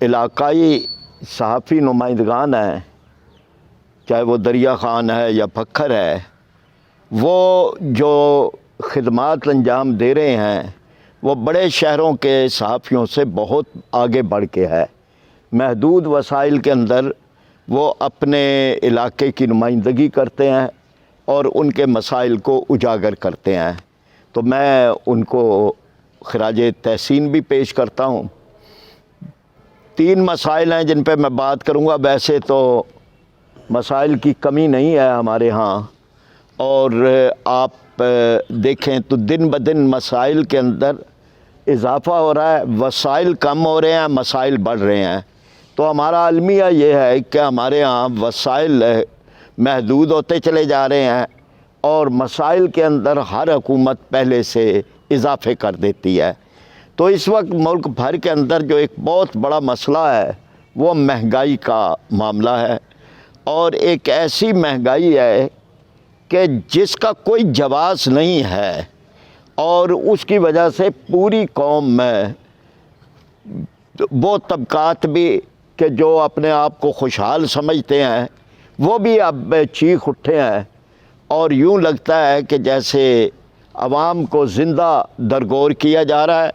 علاقائی صحافی نمائندگان ہیں، چاہے وہ دریا خان ہے یا پکھر ہے، وہ جو خدمات انجام دے رہے ہیں وہ بڑے شہروں کے صحافیوں سے بہت آگے بڑھ کے ہے۔ محدود وسائل کے اندر وہ اپنے علاقے کی نمائندگی کرتے ہیں اور ان کے مسائل کو اجاگر کرتے ہیں، تو میں ان کو خراج تحسین بھی پیش کرتا ہوں۔ 3 مسائل ہیں جن پہ میں بات کروں گا۔ ویسے تو مسائل کی کمی نہیں ہے ہمارے ہاں، اور آپ دیکھیں تو دن بدن مسائل کے اندر اضافہ ہو رہا ہے، وسائل کم ہو رہے ہیں، مسائل بڑھ رہے ہیں۔ تو ہمارا المیہ یہ ہے کہ ہمارے ہاں وسائل محدود ہوتے چلے جا رہے ہیں اور مسائل کے اندر ہر حکومت پہلے سے اضافے کر دیتی ہے۔ تو اس وقت ملک بھر کے اندر جو ایک بہت بڑا مسئلہ ہے وہ مہنگائی کا معاملہ ہے، اور ایک ایسی مہنگائی ہے کہ جس کا کوئی جواز نہیں ہے، اور اس کی وجہ سے پوری قوم میں وہ طبقات بھی کہ جو اپنے آپ کو خوشحال سمجھتے ہیں وہ بھی اب چیخ اٹھے ہیں، اور یوں لگتا ہے کہ جیسے عوام کو زندہ درگور کیا جا رہا ہے۔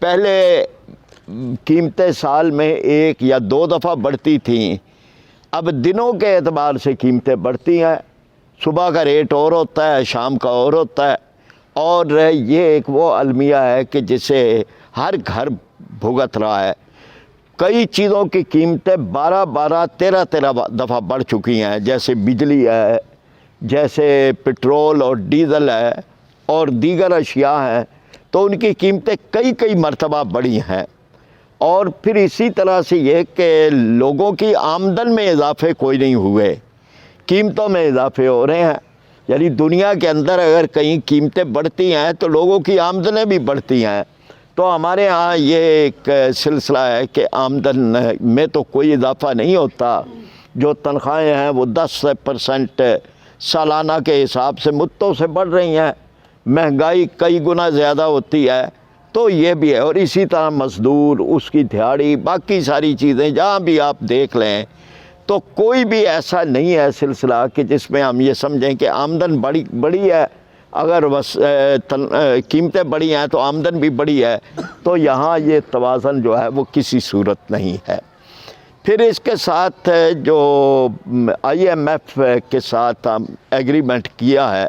پہلے قیمتیں سال میں 1 یا 2 دفعہ بڑھتی تھیں، اب دنوں کے اعتبار سے قیمتیں بڑھتی ہیں۔ صبح کا ریٹ اور ہوتا ہے، شام کا اور ہوتا ہے، اور یہ ایک وہ المیہ ہے کہ جسے ہر گھر بھگت رہا ہے۔ کئی چیزوں کی قیمتیں 12 13 دفعہ بڑھ چکی ہیں، جیسے بجلی ہے، جیسے پٹرول اور ڈیزل ہے، اور دیگر اشیاء ہیں، تو ان کی قیمتیں کئی مرتبہ بڑھی ہیں۔ اور پھر اسی طرح سے یہ کہ لوگوں کی آمدن میں اضافے کوئی نہیں ہوئے، قیمتوں میں اضافے ہو رہے ہیں۔ یعنی دنیا کے اندر اگر کہیں قیمتیں بڑھتی ہیں تو لوگوں کی آمدنیں بھی بڑھتی ہیں، تو ہمارے ہاں یہ ایک سلسلہ ہے کہ آمدن میں تو کوئی اضافہ نہیں ہوتا۔ جو تنخواہیں ہیں وہ 10% سالانہ کے حساب سے مدتوں سے بڑھ رہی ہیں، مہنگائی کئی گنا زیادہ ہوتی ہے، تو یہ بھی ہے۔ اور اسی طرح مزدور، اس کی دہاڑی، باقی ساری چیزیں جہاں بھی آپ دیکھ لیں تو کوئی بھی ایسا نہیں ہے سلسلہ کہ جس میں ہم یہ سمجھیں کہ آمدن بڑی ہے۔ اگر قیمتیں بڑھی ہیں تو آمدن بھی بڑی ہے، تو یہاں یہ توازن جو ہے وہ کسی صورت نہیں ہے۔ پھر اس کے ساتھ جو IMF کے ساتھ ہم ایگریمنٹ کیا ہے،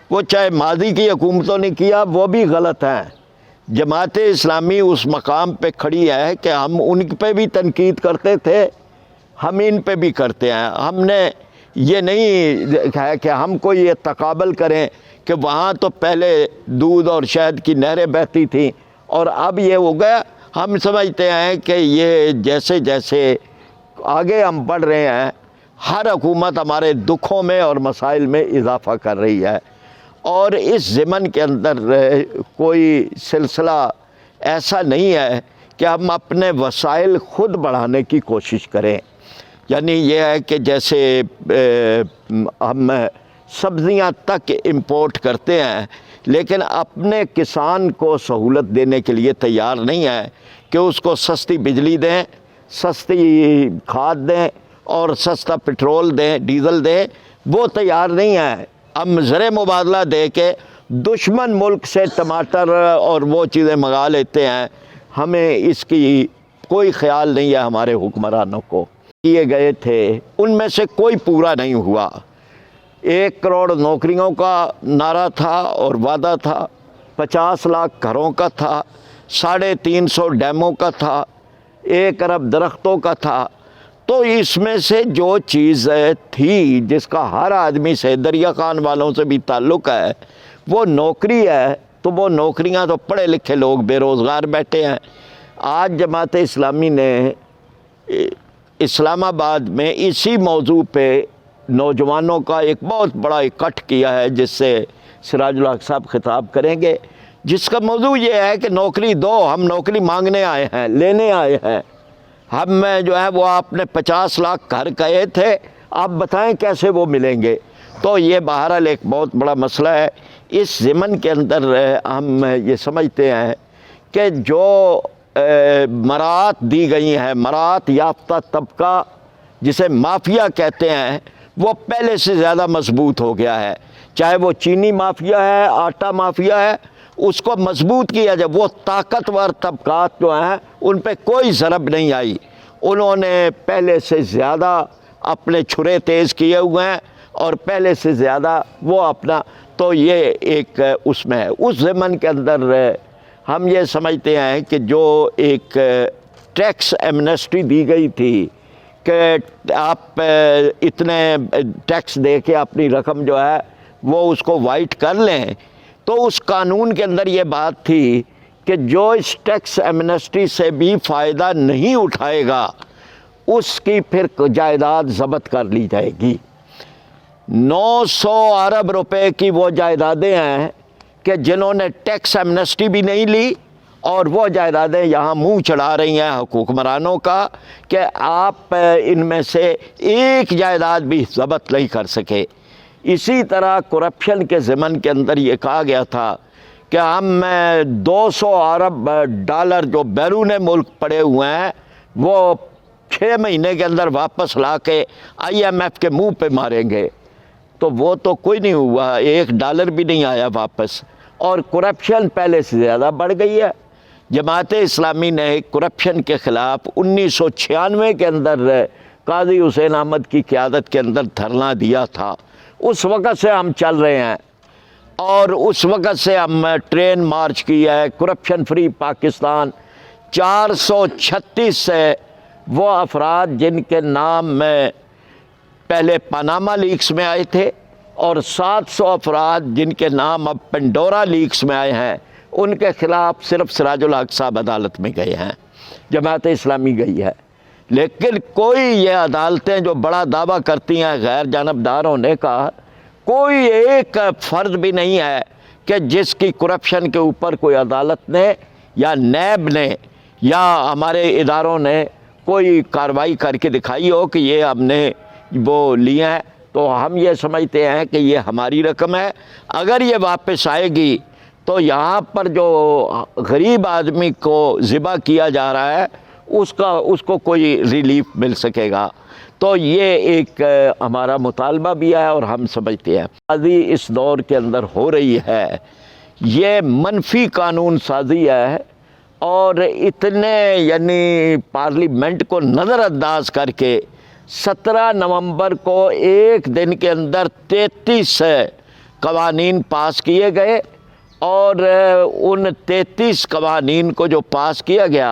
وہ چاہے ماضی کی حکومتوں نے کیا وہ بھی غلط ہیں۔ جماعت اسلامی اس مقام پہ کھڑی ہے کہ ہم ان پہ بھی تنقید کرتے تھے، ہم ان پہ بھی کرتے ہیں۔ ہم نے یہ نہیں ہے کہ ہم کو یہ تقابل کریں کہ وہاں تو پہلے دودھ اور شہد کی نہریں بہتی تھیں اور اب یہ ہو گیا۔ ہم سمجھتے ہیں کہ یہ جیسے جیسے آگے ہم بڑھ رہے ہیں، ہر حکومت ہمارے دکھوں میں اور مسائل میں اضافہ کر رہی ہے، اور اس ضمن کے اندر کوئی سلسلہ ایسا نہیں ہے کہ ہم اپنے وسائل خود بڑھانے کی کوشش کریں۔ یعنی یہ ہے کہ جیسے ہم سبزیاں تک امپورٹ کرتے ہیں، لیکن اپنے کسان کو سہولت دینے کے لیے تیار نہیں ہے کہ اس کو سستی بجلی دیں، سستی کھاد دیں اور سستا پٹرول دیں، ڈیزل دیں، وہ تیار نہیں ہے۔ ہم زر مبادلہ دے کے دشمن ملک سے ٹماٹر اور وہ چیزیں منگا لیتے ہیں، ہمیں اس کی کوئی خیال نہیں ہے۔ ہمارے حکمرانوں کو کیے گئے تھے، ان میں سے کوئی پورا نہیں ہوا۔ 1 کروڑ نوکریوں کا نعرہ تھا اور وعدہ تھا، 50 لاکھ گھروں کا تھا، 350 ڈیموں کا تھا، 1 ارب درختوں کا تھا۔ تو اس میں سے جو چیز تھی جس کا ہر آدمی سے، دریا خان والوں سے بھی تعلق ہے، وہ نوکری ہے۔ تو وہ نوکریاں تو پڑھے لکھے لوگ بے روزگار بیٹھے ہیں۔ آج جماعت اسلامی نے اسلام آباد میں اسی موضوع پہ نوجوانوں کا ایک بہت بڑا اکٹھ کیا ہے، جس سے سراج الحق صاحب خطاب کریں گے، جس کا موضوع یہ ہے کہ نوکری دو، ہم نوکری مانگنے آئے ہیں، لینے آئے ہیں۔ ہم جو ہے وہ آپ نے 50 لاکھ گھر کہے تھے، آپ بتائیں کیسے وہ ملیں گے۔ تو یہ بہرحال ایک بہت بڑا مسئلہ ہے۔ اس ضمن کے اندر ہم یہ سمجھتے ہیں کہ جو مراعات دی گئی ہیں، مراعات یافتہ طبقہ جسے مافیا کہتے ہیں، وہ پہلے سے زیادہ مضبوط ہو گیا ہے۔ چاہے وہ چینی مافیا ہے، آٹا مافیا ہے، اس کو مضبوط کیا جائے۔ وہ طاقتور طبقات جو ہیں ان پہ کوئی ضرب نہیں آئی، انہوں نے پہلے سے زیادہ اپنے چھرے تیز کیے ہوئے ہیں اور پہلے سے زیادہ وہ اپنا، تو یہ ایک اس میں ہے۔ اس ضمن کے اندر ہم یہ سمجھتے ہیں کہ جو ایک ٹیکس ایمنسٹی دی گئی تھی کہ آپ اتنے ٹیکس دے کے اپنی رقم جو ہے وہ اس کو وائٹ کر لیں، تو اس قانون کے اندر یہ بات تھی کہ جو اس ٹیکس ایمنسٹی سے بھی فائدہ نہیں اٹھائے گا اس کی پھر جائیداد ضبط کر لی جائے گی۔ 900 ارب روپے کی وہ جائیدادیں ہیں کہ جنہوں نے ٹیکس ایمنسٹی بھی نہیں لی، اور وہ جائیدادیں یہاں منہ چڑھا رہی ہیں حکمرانوں کا کہ آپ ان میں سے ایک جائیداد بھی ضبط نہیں کر سکے۔ اسی طرح کرپشن کے ضمن کے اندر یہ کہا گیا تھا کہ ہم 200 ارب ڈالر جو بیرون ملک پڑے ہوئے ہیں وہ 6 مہینے کے اندر واپس لا کے IMF کے منہ پہ ماریں گے، تو وہ تو کوئی نہیں ہوا، $1 بھی نہیں آیا واپس، اور کرپشن پہلے سے زیادہ بڑھ گئی ہے۔ جماعت اسلامی نے کرپشن کے خلاف 1996 کے اندر قاضی حسین احمد کی قیادت کے اندر دھرنا دیا تھا، اس وقت سے ہم چل رہے ہیں، اور اس وقت سے ہم ٹرین مارچ کی ہے کرپشن فری پاکستان۔ 436 سے وہ افراد جن کے نام میں پہلے پاناما لیکس میں آئے تھے، اور 700 افراد جن کے نام اب پنڈورا لیکس میں آئے ہیں، ان کے خلاف صرف سراج الحق صاحب عدالت میں گئے ہیں، جماعت اسلامی گئی ہے۔ لیکن کوئی یہ عدالتیں جو بڑا دعویٰ کرتی ہیں غیر جانبدار ہونے کا، کوئی ایک فرد بھی نہیں ہے کہ جس کی کرپشن کے اوپر کوئی عدالت نے یا نیب نے یا ہمارے اداروں نے کوئی کارروائی کر کے دکھائی ہو کہ یہ ہم نے وہ لیے ہیں۔ تو ہم یہ سمجھتے ہیں کہ یہ ہماری رقم ہے، اگر یہ واپس آئے گی تو یہاں پر جو غریب آدمی کو ذبح کیا جا رہا ہے اس کو کوئی ریلیف مل سکے گا۔ تو یہ ایک ہمارا مطالبہ بھی ہے، اور ہم سمجھتے ہیں سازی اس دور کے اندر ہو رہی ہے، یہ منفی قانون سازی ہے، اور اتنے یعنی پارلیمنٹ کو نظر انداز کر کے 17 نومبر کو ایک دن کے اندر 33 قوانین پاس کیے گئے، اور ان 33 قوانین کو جو پاس کیا گیا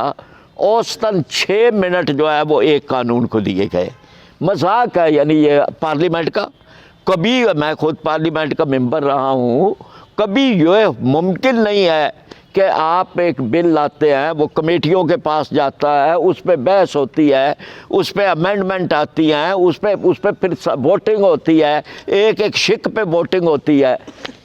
اوسطاً 6 منٹ جو ہے وہ ایک قانون کو دیے گئے۔ مذاق ہے یعنی یہ پارلیمنٹ کا۔ کبھی میں خود پارلیمنٹ کا ممبر رہا ہوں، کبھی یہ ممکن نہیں ہے کہ آپ ایک بل لاتے ہیں، وہ کمیٹیوں کے پاس جاتا ہے، اس پہ بحث ہوتی ہے، اس پہ امینڈمنٹ آتی ہیں، اس پہ پھر ووٹنگ ہوتی ہے، ایک شق پہ ووٹنگ ہوتی ہے،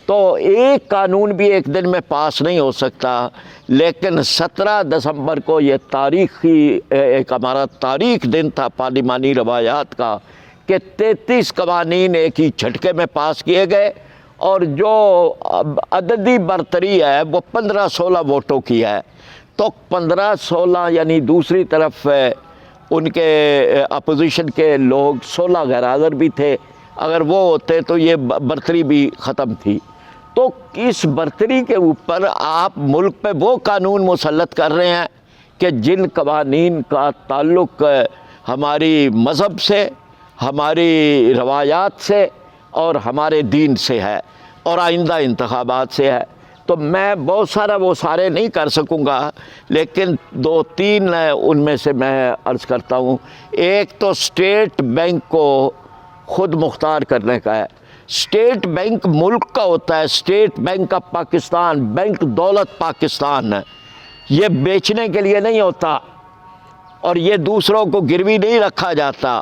تو ایک قانون بھی ایک دن میں پاس نہیں ہو سکتا۔ لیکن 17 دسمبر کو یہ تاریخی ایک ہمارا تاریخ دن تھا پارلیمانی روایات کا کہ 33 قوانین ایک ہی جھٹکے میں پاس کیے گئے، اور جو عددی برتری ہے وہ 15-16 ووٹوں کی ہے۔ تو 15-16 یعنی دوسری طرف ان کے اپوزیشن کے لوگ 16 غیر حاضر بھی تھے، اگر وہ ہوتے تو یہ برتری بھی ختم تھی۔ تو اس برتری کے اوپر آپ ملک پہ وہ قانون مسلط کر رہے ہیں کہ جن قوانین کا تعلق ہماری مذہب سے، ہماری روایات سے اور ہمارے دین سے ہے، اور آئندہ انتخابات سے ہے۔ تو میں بہت سارا وہ سارے نہیں کر سکوں گا، لیکن 2-3 ان میں سے میں عرض کرتا ہوں۔ ایک تو اسٹیٹ بینک کو خود مختار کرنے کا ہے۔ اسٹیٹ بینک ملک کا ہوتا ہے، state bank of Pakistan, bank دولت پاکستان، یہ بیچنے کے لیے نہیں ہوتا، اور یہ دوسروں کو گروی نہیں رکھا جاتا۔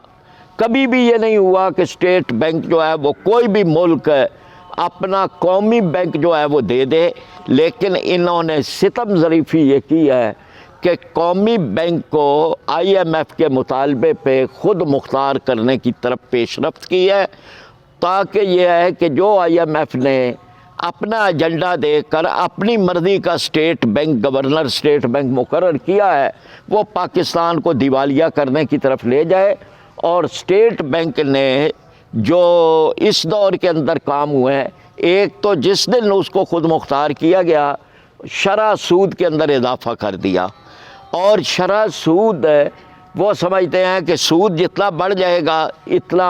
کبھی بھی یہ نہیں ہوا کہ اسٹیٹ بینک جو ہے وہ کوئی بھی ملک اپنا قومی بینک جو ہے وہ دے دے، لیکن انہوں نے ستم ظریفی یہ کی ہے کہ قومی بینک کو IMF کے مطالبے پہ خود مختار کرنے کی طرف پیش رفت کی ہے، تاکہ یہ ہے کہ جو IMF نے اپنا ایجنڈا دے کر اپنی مرضی کا state bank governor state bank مقرر کیا ہے، وہ پاکستان کو دیوالیہ کرنے کی طرف لے جائے۔ اور اسٹیٹ بینک نے جو اس دور کے اندر کام ہوئے ہیں، ایک تو جس دن اس کو خود مختار کیا گیا، شرح سود کے اندر اضافہ کر دیا، اور شرح سود وہ سمجھتے ہیں کہ سود جتنا بڑھ جائے گا اتنا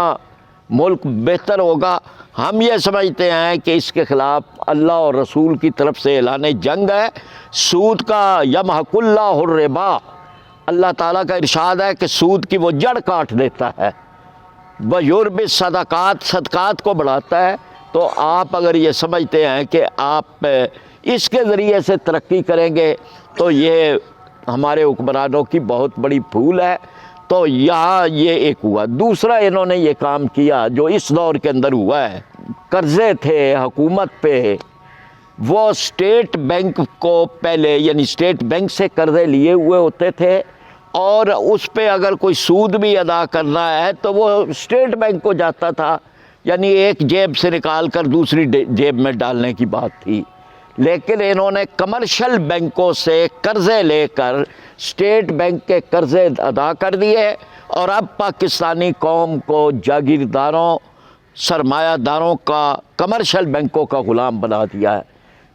ملک بہتر ہوگا۔ ہم یہ سمجھتے ہیں کہ اس کے خلاف اللہ اور رسول کی طرف سے اعلان جنگ ہے۔ سود کا یمحق اللہ الربا، اللہ تعالیٰ کا ارشاد ہے کہ سود کی وہ جڑ کاٹ دیتا ہے، وَيُرْبِي صدقات، صدقات کو بڑھاتا ہے۔ تو آپ اگر یہ سمجھتے ہیں کہ آپ اس کے ذریعے سے ترقی کریں گے تو یہ ہمارے حکمرانوں کی بہت بڑی بھول ہے۔ تو یہاں یہ ایک ہوا۔ دوسرا انہوں نے یہ کام کیا جو اس دور کے اندر ہوا ہے، قرضے تھے حکومت پہ، وہ اسٹیٹ بینک کو پہلے یعنی اسٹیٹ بینک سے قرضے لیے ہوئے ہوتے تھے، اور اس پہ اگر کوئی سود بھی ادا کرنا ہے تو وہ اسٹیٹ بینک کو جاتا تھا، یعنی ایک جیب سے نکال کر دوسری جیب میں ڈالنے کی بات تھی۔ لیکن انہوں نے کمرشل بینکوں سے قرضے لے کر اسٹیٹ بینک کے قرضے ادا کر دیے، اور اب پاکستانی قوم کو جاگیرداروں سرمایہ داروں کا کمرشل بینکوں کا غلام بنا دیا ہے۔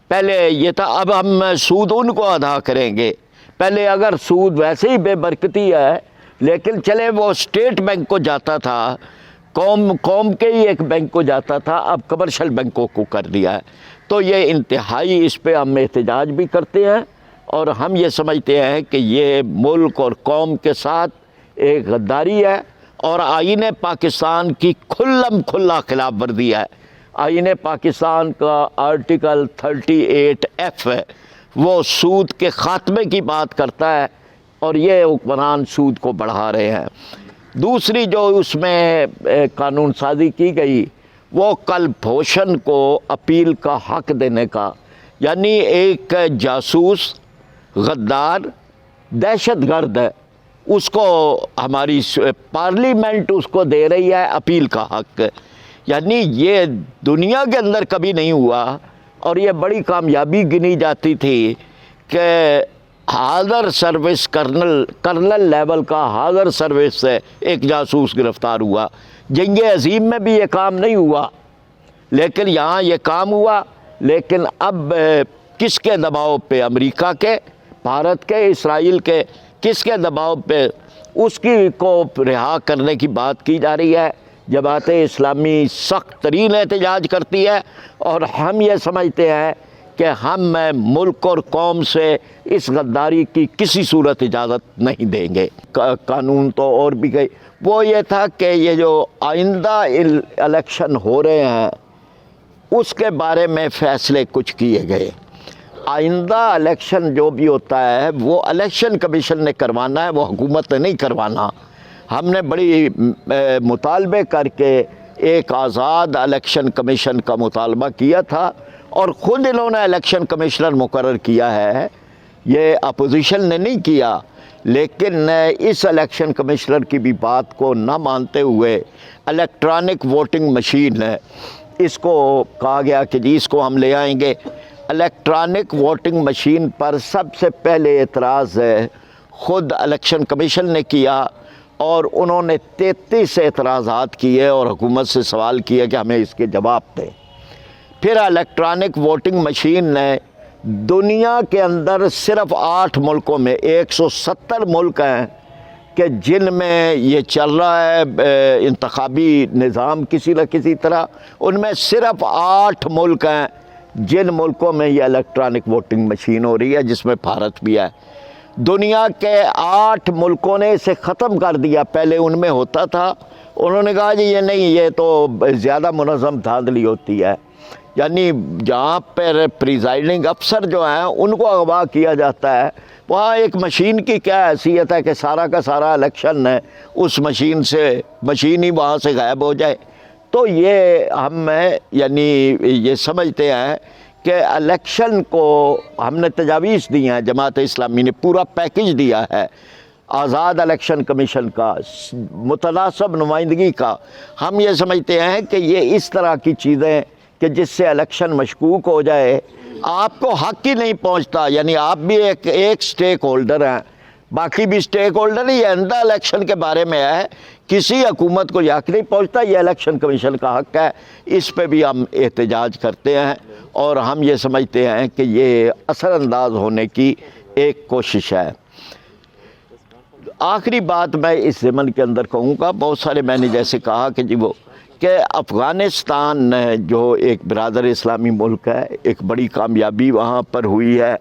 پہلے یہ تھا، اب ہم سود ان کو ادا کریں گے۔ پہلے اگر سود ویسے ہی بے برکتی ہے لیکن چلے وہ اسٹیٹ بینک کو جاتا تھا، قوم کے ہی ایک بینک کو جاتا تھا، اب کمرشل بینکوں کو کر دیا ہے۔ تو یہ انتہائی، اس پہ ہم احتجاج بھی کرتے ہیں، اور ہم یہ سمجھتے ہیں کہ یہ ملک اور قوم کے ساتھ ایک غداری ہے، اور آئین پاکستان کی کھلم کھلا خلاف ورزی ہے۔ آئین پاکستان کا آرٹیکل 38F ہے، وہ سود کے خاتمے کی بات کرتا ہے، اور یہ حکمران سود کو بڑھا رہے ہیں۔ دوسری جو اس میں قانون سازی کی گئی وہ کلبھوشن کو اپیل کا حق دینے کا، یعنی ایک جاسوس، غدار، دہشت گرد ہے، اس کو ہماری پارلیمنٹ اس کو دے رہی ہے اپیل کا حق، یعنی یہ دنیا کے اندر کبھی نہیں ہوا، اور یہ بڑی کامیابی گنی جاتی تھی کہ حاضر سروس کرنل لیول کا حاضر سروس سے ایک جاسوس گرفتار ہوا۔ جنگ عظیم میں بھی یہ کام نہیں ہوا، لیکن یہاں یہ کام ہوا۔ لیکن اب کس کے دباؤ پہ؟ امریکہ کے، بھارت کے، اسرائیل کے، کس کے دباؤ پہ اس کی کو رہا کرنے کی بات کی جا رہی ہے؟ جماعت اسلامی سخت ترین احتجاج کرتی ہے، اور ہم یہ سمجھتے ہیں کہ ہم ملک اور قوم سے اس غداری کی کسی صورت اجازت نہیں دیں گے۔ قانون تو اور بھی گئی، وہ یہ تھا کہ یہ جو آئندہ الیکشن ہو رہے ہیں اس کے بارے میں فیصلے کچھ کیے گئے۔ آئندہ الیکشن جو بھی ہوتا ہے وہ الیکشن کمیشن نے کروانا ہے، وہ حکومت نے نہیں کروانا۔ ہم نے بڑی مطالبے کر کے ایک آزاد الیکشن کمیشن کا مطالبہ کیا تھا، اور خود انہوں نے الیکشن کمشنر مقرر کیا ہے، یہ اپوزیشن نے نہیں کیا۔ لیکن اس الیکشن کمشنر کی بھی بات کو نہ مانتے ہوئے الیکٹرانک ووٹنگ مشین ہے، اس کو کہا گیا کہ جی اس کو ہم لے آئیں گے۔ الیکٹرانک ووٹنگ مشین پر سب سے پہلے اعتراض خود الیکشن کمیشن نے کیا، اور انہوں نے 33 اعتراضات کیے اور حکومت سے سوال کیا کہ ہمیں اس کے جواب دیں۔ پھر الیکٹرانک ووٹنگ مشین نے دنیا کے اندر صرف 8 ملکوں میں، 170 ملک ہیں کہ جن میں یہ چل رہا ہے انتخابی نظام کسی نہ کسی طرح، ان میں صرف 8 ملک ہیں جن ملکوں میں یہ الیکٹرانک ووٹنگ مشین ہو رہی ہے، جس میں بھارت بھی ہے۔ دنیا کے 8 ملکوں نے اسے ختم کر دیا۔ پہلے ان میں ہوتا تھا، انہوں نے کہا جی یہ نہیں، یہ تو زیادہ منظم دھاندلی ہوتی ہے، یعنی جہاں پر پریزائڈنگ افسر جو ہیں ان کو اغوا کیا جاتا ہے، وہاں ایک مشین کی کیا حیثیت ہے کہ سارا کا سارا الیکشن ہے اس مشین ہی وہاں سے غائب ہو جائے۔ تو یہ ہم یعنی یہ سمجھتے ہیں کہ الیکشن کو ہم نے تجاویز دی ہیں، جماعت اسلامی نے پورا پیکج دیا ہے آزاد الیکشن کمیشن کا، متناسب نمائندگی کا۔ ہم یہ سمجھتے ہیں کہ یہ اس طرح کی چیزیں کہ جس سے الیکشن مشکوک ہو جائے، آپ کو حق ہی نہیں پہنچتا، یعنی آپ بھی ایک سٹیک ہولڈر ہیں، باقی بھی سٹیک ہولڈر ہی آئندہ الیکشن کے بارے میں ہے، کسی حکومت کو یہ حق نہیں پہنچتا، یہ الیکشن کمیشن کا حق ہے، اس پہ بھی ہم احتجاج کرتے ہیں اور ہم یہ سمجھتے ہیں کہ یہ اثر انداز ہونے کی ایک کوشش ہے۔ آخری بات میں اس ضمن کے اندر کہوں گا، بہت سارے میں نے جیسے کہا کہ جی وہ کہ افغانستان جو ایک برادر اسلامی ملک ہے، ایک بڑی کامیابی وہاں پر ہوئی ہے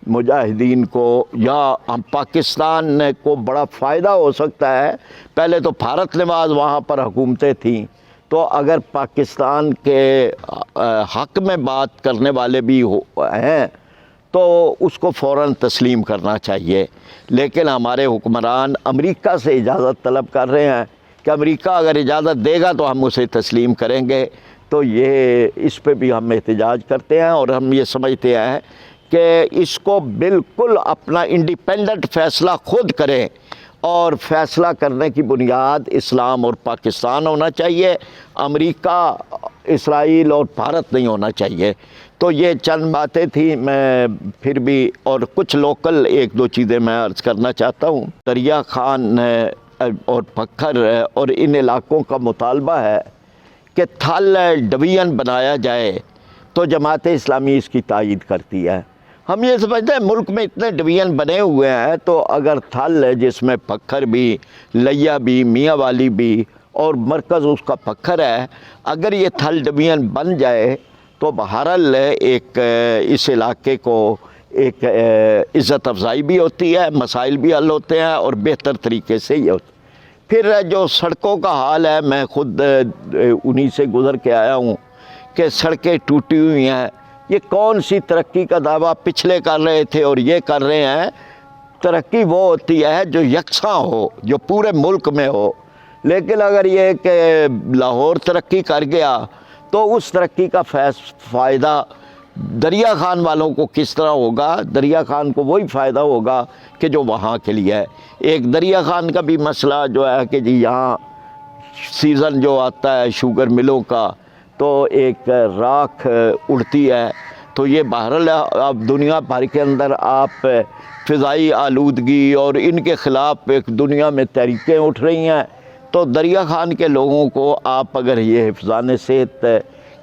مجاہدین کو، یا ہم پاکستان کو بڑا فائدہ ہو سکتا ہے۔ پہلے تو بھارت نواز وہاں پر حکومتیں تھیں، تو اگر پاکستان کے حق میں بات کرنے والے بھی ہیں تو اس کو فوراً تسلیم کرنا چاہیے، لیکن ہمارے حکمران امریکہ سے اجازت طلب کر رہے ہیں کہ امریکہ اگر اجازت دے گا تو ہم اسے تسلیم کریں گے، تو یہ اس پہ بھی ہم احتجاج کرتے ہیں اور ہم یہ سمجھتے ہیں کہ اس کو بالکل اپنا انڈیپینڈنٹ فیصلہ خود کریں، اور فیصلہ کرنے کی بنیاد اسلام اور پاکستان ہونا چاہیے، امریکہ، اسرائیل اور بھارت نہیں ہونا چاہیے۔ تو یہ چند باتیں تھیں، میں پھر بھی اور کچھ لوکل ایک دو چیزیں میں عرض کرنا چاہتا ہوں۔ دریا خان اور پکھر اور ان علاقوں کا مطالبہ ہے کہ تھل ڈویژن بنایا جائے، تو جماعت اسلامی اس کی تائید کرتی ہے۔ ہم یہ سمجھتے ہیں ملک میں اتنے ڈویژن بنے ہوئے ہیں، تو اگر تھل ہے جس میں پکھر بھی، لیا بھی، میاں والی بھی اور مرکز اس کا پکھر ہے، اگر یہ تھل ڈویژن بن جائے تو بہرحال ایک اس علاقے کو ایک عزت افزائی بھی ہوتی ہے، مسائل بھی حل ہوتے ہیں اور بہتر طریقے سے یہ ہوتا ہے۔ پھر جو سڑکوں کا حال ہے، میں خود انہی سے گزر کے آیا ہوں کہ سڑکیں ٹوٹی ہوئی ہیں۔ یہ کون سی ترقی کا دعویٰ پچھلے کر رہے تھے اور یہ کر رہے ہیں؟ ترقی وہ ہوتی ہے جو یکساں ہو، جو پورے ملک میں ہو، لیکن اگر یہ کہ لاہور ترقی کر گیا تو اس ترقی کا فائدہ دریا خان والوں کو کس طرح ہوگا؟ دریا خان کو وہی فائدہ ہوگا کہ جو وہاں کے لیے ہے۔ ایک دریا خان کا بھی مسئلہ جو ہے کہ جی یہاں سیزن جو آتا ہے شوگر ملوں کا، تو ایک راکھ اڑتی ہے، تو یہ بہرحال اب دنیا بھر کے اندر آپ فضائی آلودگی اور ان کے خلاف ایک دنیا میں تحریکیں اٹھ رہی ہیں، تو دریا خان کے لوگوں کو آپ اگر یہ حفظان صحت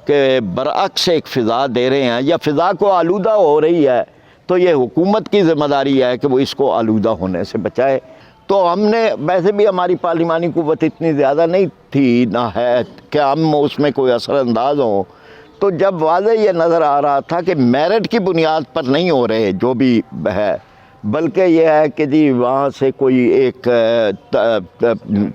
کے برعکس ایک فضا دے رہے ہیں یا فضا کو آلودہ ہو رہی ہے، تو یہ حکومت کی ذمہ داری ہے کہ وہ اس کو آلودہ ہونے سے بچائے۔ تو ہم نے ویسے بھی ہماری پارلیمانی قوت اتنی زیادہ نہیں تھی، نہ ہے کہ ہم اس میں کوئی اثر انداز ہوں، تو جب واضح یہ نظر آ رہا تھا کہ میرٹ کی بنیاد پر نہیں ہو رہے جو بھی ہے، بلکہ یہ ہے کہ جی وہاں سے کوئی ایک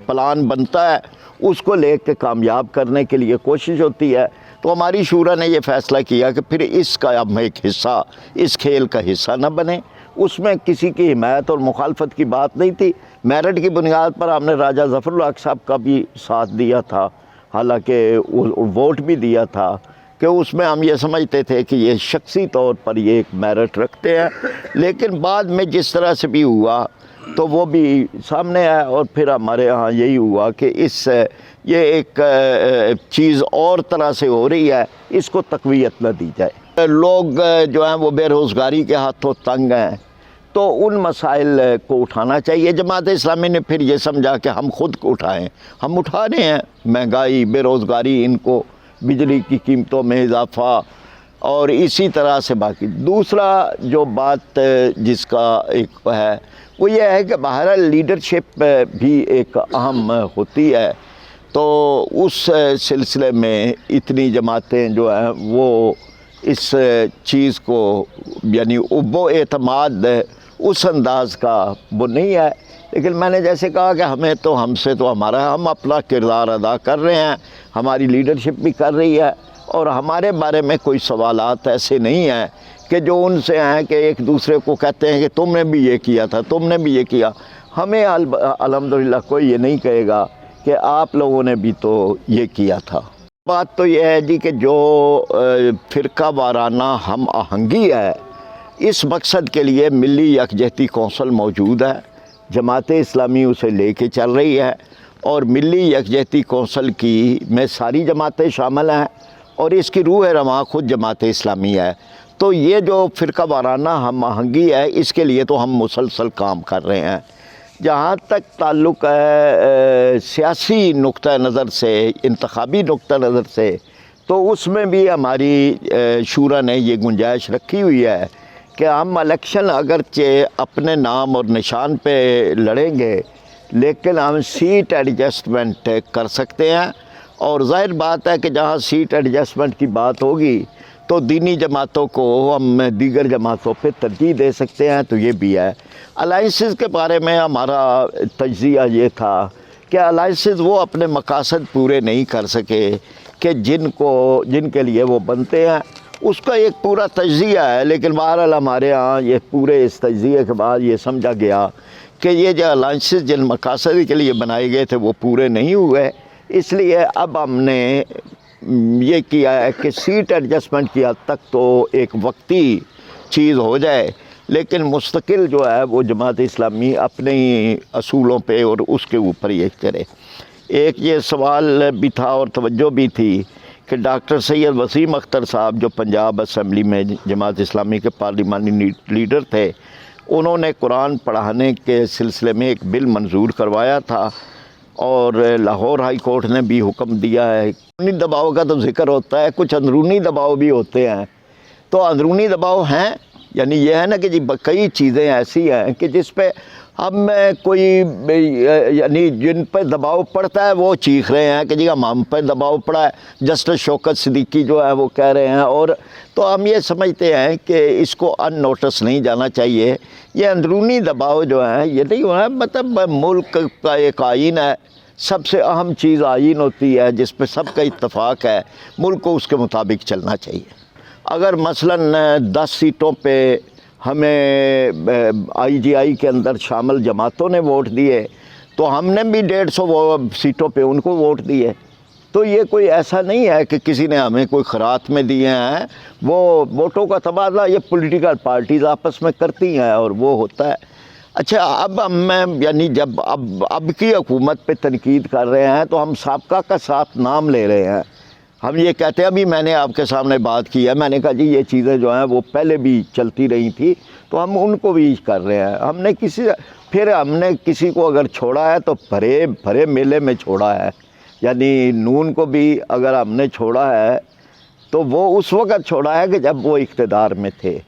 پلان بنتا ہے، اس کو لے کے کامیاب کرنے کے لیے کوشش ہوتی ہے، تو ہماری شورا نے یہ فیصلہ کیا کہ پھر اس کا ہم ایک حصہ، اس کھیل کا حصہ نہ بنے۔ اس میں کسی کی حمایت اور مخالفت کی بات نہیں تھی، میرٹ کی بنیاد پر ہم نے راجہ ظفر الحق صاحب کا بھی ساتھ دیا تھا، حالانکہ ووٹ بھی دیا تھا، کہ اس میں ہم یہ سمجھتے تھے کہ یہ شخصی طور پر یہ ایک میرٹ رکھتے ہیں، لیکن بعد میں جس طرح سے بھی ہوا تو وہ بھی سامنے آیا، اور پھر ہمارے ہاں یہی ہوا کہ یہ ایک چیز اور طرح سے ہو رہی ہے، اس کو تقویت نہ دی جائے۔ لوگ جو ہیں وہ بے روزگاری کے ہاتھوں تنگ ہیں، تو ان مسائل کو اٹھانا چاہیے۔ جماعت اسلامی نے پھر یہ سمجھا کہ ہم خود کو اٹھائیں، ہم اٹھا رہے ہیں، مہنگائی، بے روزگاری، ان کو بجلی کی قیمتوں میں اضافہ، اور اسی طرح سے باقی۔ دوسرا جو بات جس کا ایک ہے وہ یہ ہے کہ بہرحال لیڈرشپ بھی ایک اہم ہوتی ہے، تو اس سلسلے میں اتنی جماعتیں جو ہیں وہ اس چیز کو یعنی اب و اعتماد اس انداز کا وہ نہیں ہے، لیکن میں نے جیسے کہا کہ ہم سے تو ہم اپنا کردار ادا کر رہے ہیں، ہماری لیڈرشپ بھی کر رہی ہے، اور ہمارے بارے میں کوئی سوالات ایسے نہیں ہیں کہ جو ان سے ہیں کہ ایک دوسرے کو کہتے ہیں کہ تم نے بھی یہ کیا تھا، تم نے بھی یہ کیا۔ ہمیں الحمدللہ کوئی یہ نہیں کہے گا کہ آپ لوگوں نے بھی تو یہ کیا تھا۔ بات تو یہ ہے جی کہ جو فرقہ وارانہ ہم آہنگی ہے، اس مقصد کے لیے ملی یکجہتی کونسل موجود ہے، جماعت اسلامی اسے لے کے چل رہی ہے، اور ملی یکجہتی کونسل کی میں ساری جماعتیں شامل ہیں، اور اس کی روح رواں خود جماعت اسلامی ہے۔ تو یہ جو فرقہ وارانہ ہم آہنگی ہے، اس کے لیے تو ہم مسلسل کام کر رہے ہیں۔ جہاں تک تعلق ہے سیاسی نقطہ نظر سے، انتخابی نقطہ نظر سے، تو اس میں بھی ہماری شورا نے یہ گنجائش رکھی ہوئی ہے کہ ہم الیکشن اگرچہ اپنے نام اور نشان پہ لڑیں گے، لیکن ہم سیٹ ایڈجسٹمنٹ کر سکتے ہیں۔ اور ظاہر بات ہے کہ جہاں سیٹ ایڈجسٹمنٹ کی بات ہوگی تو دینی جماعتوں کو ہم دیگر جماعتوں پہ ترجیح دے سکتے ہیں، تو یہ بھی ہے۔ الائنسز کے بارے میں ہمارا تجزیہ یہ تھا کہ الائنسز وہ اپنے مقاصد پورے نہیں کر سکے کہ جن کے لیے وہ بنتے ہیں، اس کا ایک پورا تجزیہ ہے، لیکن بہرحال ہمارے ہاں یہ پورے اس تجزیے کے بعد یہ سمجھا گیا کہ یہ جو الائنسز جن مقاصد کے لیے بنائے گئے تھے وہ پورے نہیں ہوئے، اس لیے اب ہم نے یہ کیا ہے کہ سیٹ ایڈجسٹمنٹ کی حد تک تو ایک وقتی چیز ہو جائے، لیکن مستقل جو ہے وہ جماعت اسلامی اپنے ہی اصولوں پہ اور اس کے اوپر یہ کرے۔ ایک یہ سوال بھی تھا اور توجہ بھی تھی کہ ڈاکٹر سید وسیم اختر صاحب جو پنجاب اسمبلی میں جماعت اسلامی کے پارلیمانی لیڈر تھے، انہوں نے قرآن پڑھانے کے سلسلے میں ایک بل منظور کروایا تھا، اور لاہور ہائی کورٹ نے بھی حکم دیا ہے۔ اندرونی دباؤ کا تو ذکر ہوتا ہے، کچھ اندرونی دباؤ بھی ہوتے ہیں، تو اندرونی دباؤ ہیں، یعنی یہ ہے نا کہ جی کئی چیزیں ایسی ہیں کہ جس پہ ہم کوئی یعنی جن پہ دباؤ پڑتا ہے وہ چیخ رہے ہیں کہ جی ہم پہ دباؤ پڑا ہے، جسٹس شوکت صدیقی جو ہے وہ کہہ رہے ہیں، اور تو ہم یہ سمجھتے ہیں کہ اس کو ان نوٹس نہیں جانا چاہیے۔ یہ اندرونی دباؤ جو ہے یہ نہیں ہونا، مطلب ملک کا ایک آئین ہے، سب سے اہم چیز آئین ہوتی ہے جس پہ سب کا اتفاق ہے، ملک کو اس کے مطابق چلنا چاہیے۔ اگر مثلاً 10 سیٹوں پہ ہمیں آئی جی آئی کے اندر شامل جماعتوں نے ووٹ دیے تو ہم نے بھی 150 سیٹوں پہ ان کو ووٹ دیے، تو یہ کوئی ایسا نہیں ہے کہ کسی نے ہمیں کوئی خیرات میں دیے ہیں، وہ ووٹوں کا تبادلہ یہ پولیٹیکل پارٹیز آپس میں کرتی ہیں اور وہ ہوتا ہے۔ اچھا، اب میں یعنی جب اب کی حکومت پہ تنقید کر رہے ہیں تو ہم سابقہ کا ساتھ نام لے رہے ہیں، ہم یہ کہتے ہیں، ابھی میں نے آپ کے سامنے بات کی ہے، میں نے کہا جی یہ چیزیں جو ہیں وہ پہلے بھی چلتی رہی تھی، تو ہم ان کو بھی کر رہے ہیں۔ ہم نے کسی کو اگر چھوڑا ہے تو بھرے میلے میں چھوڑا ہے، یعنی نون کو بھی اگر ہم نے چھوڑا ہے تو وہ اس وقت چھوڑا ہے کہ جب وہ اقتدار میں تھے،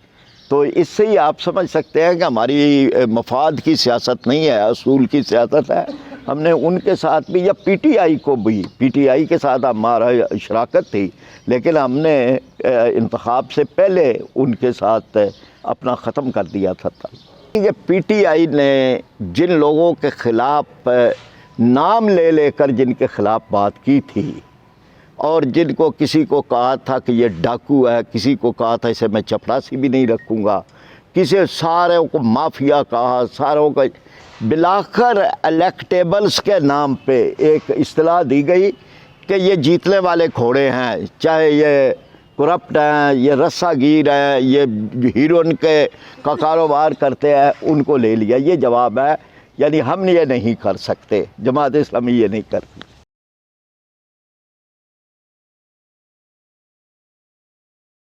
تو اس سے ہی آپ سمجھ سکتے ہیں کہ ہماری مفاد کی سیاست نہیں ہے، اصول کی سیاست ہے۔ ہم نے ان کے ساتھ بھی، یا پی ٹی آئی کو بھی، پی ٹی آئی کے ساتھ ہمارا شراکت تھی، لیکن ہم نے انتخاب سے پہلے ان کے ساتھ اپنا ختم کر دیا تھا۔ کہ پی ٹی آئی نے جن لوگوں کے خلاف نام لے کر جن کے خلاف بات کی تھی، اور جن کو کسی کو کہا تھا کہ یہ ڈاکو ہے، کسی کو کہا تھا اسے میں چپراسی بھی نہیں رکھوں گا، کسی ساروں کو مافیا کہا، ساروں کو، بلاخر الیکٹیبلز کے نام پہ ایک اصطلاح دی گئی کہ یہ جیتنے والے گھوڑے ہیں، چاہے یہ کرپٹ ہیں، یہ رسا گیر ہیں، یہ ہیروئن کا کاروبار کرتے ہیں، ان کو لے لیا۔ یہ جواب ہے، یعنی ہم یہ نہیں کر سکتے، جماعت اسلامی یہ نہیں کرتی۔